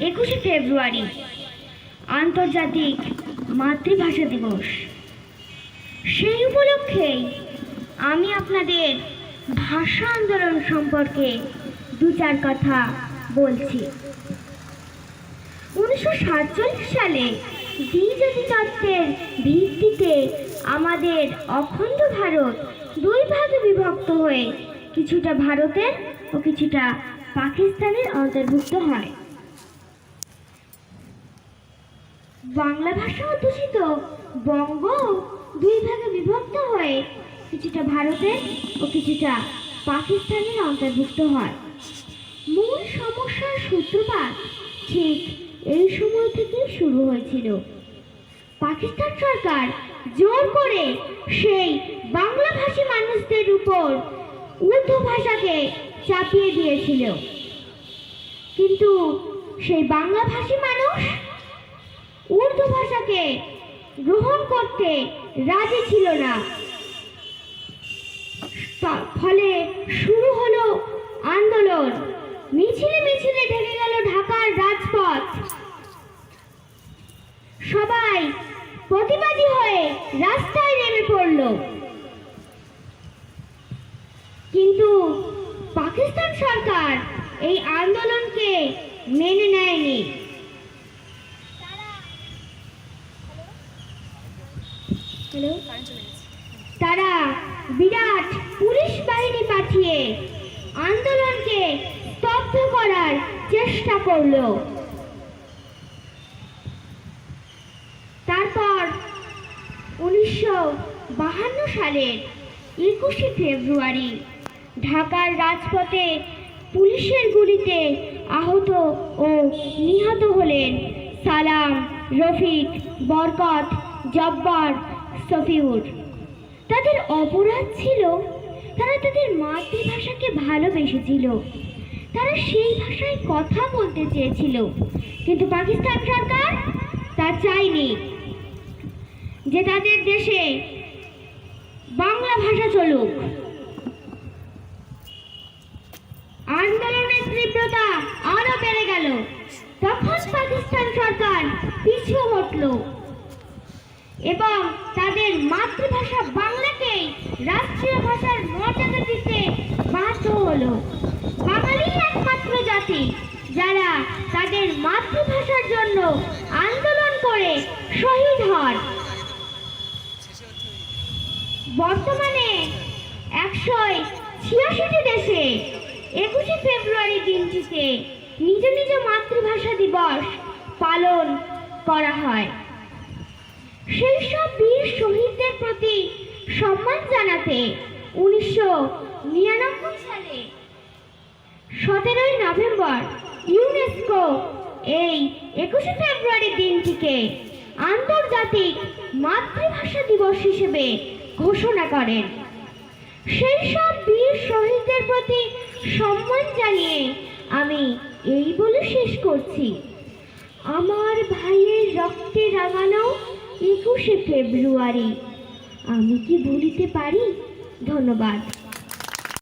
21শে ফেব্রুয়ারি আন্তর্জাতিক মাতৃভাষা দিবস। সেই উপলক্ষেই আমি আপনাদের ভাষা আন্দোলন সম্পর্কে দু চার কথা বলছি। 1947 সালে দ্বিজাতি তত্ত্বের ভিত্তিতে আমাদের অখণ্ড ভারত দুই ভাগে বিভক্ত হয়ে কিছুটা ভারতের ও কিছুটা পাকিস্তানের অন্তর্ভুক্ত হয়। বাংলা ভাষা অধ্যুষিত বঙ্গ দুই ভাগে বিভক্ত হয়ে কিছুটা ভারতের ও কিছুটা পাকিস্তানের অন্তর্ভুক্ত হয়। মূল সমস্যার সূত্রপাত ঠিক এই সময় থেকেই শুরু হয়েছিল। পাকিস্তান সরকার জোর করে সেই বাংলাভাষী মানুষদের উপর উর্দু ভাষাকে চাপিয়ে দিয়েছিল, কিন্তু সেই বাংলাভাষী মানুষ উর্দু ভাষাকে গ্রহণ করতে রাজি ছিল না। ফলে শুরু হলো আন্দোলন। মিছিলে মিছিলে ঢেকে গেল ঢাকার রাজপথ। সবাই প্রতিবাদী হয়ে রাস্তায় নেমে পড়ল, কিন্তু পাকিস্তান সরকার এই আন্দোলনকে মেনে নেয়নি। তারা বিরাট পুলিশ বাহিনী পাঠিয়ে আন্দোলনকে স্তব্ধ করার চেষ্টা করল। তারপর 1952 সালের 21শে ফেব্রুয়ারি ঢাকার রাজপথে পুলিশের গুলিতে আহত ও নিহত হলেন সালাম, রফিক, বরকত, জব্বার, সফিউর। তাদের অপরাধ ছিল তারা তাদের মাতৃভাষাকে ভালোবেসেছিল, তারা সেই ভাষায় কথা বলতে চেয়েছিল, কিন্তু পাকিস্তান সরকার তা চায়নি যে তাদের দেশে বাংলা ভাষা চলুক। আন্দোলনের তীব্রতা আরো বেড়ে গেল। তখন পাকিস্তান সরকার পিছু হটল এবং তাদের মাতৃভাষা বাংলাকেই রাষ্ট্রীয় ভাষার মর্যাদা দিতে বাধ্য হলো। বাঙালি একমাত্র জাতি যারা তাদের মাতৃভাষার জন্য আন্দোলন করে শহীদ হন। বর্তমানে 186টি দেশে 21শে ফেব্রুয়ারি দিনটিতে নিজ নিজ মাতৃভাষা দিবস পালন করা হয়। সেই সব বীর শহীদদের প্রতি সম্মান জানাতে 1999 সালে 17ই নভেম্বর ইউনেস্কো এই 21শে ফেব্রুয়ারি দিনটিকে আন্তর্জাতিক মাতৃভাষা দিবস হিসেবে ঘোষণা করেন। সেই সব বীর শহীদদের প্রতি সম্মান জানিয়ে আমি এই বলে শেষ করছি, আমার ভাইয়ের রক্তে রাঙানো 21শে ফেব্রুয়ারি আমি কি ভুলিতে পারি? ধন্যবাদ।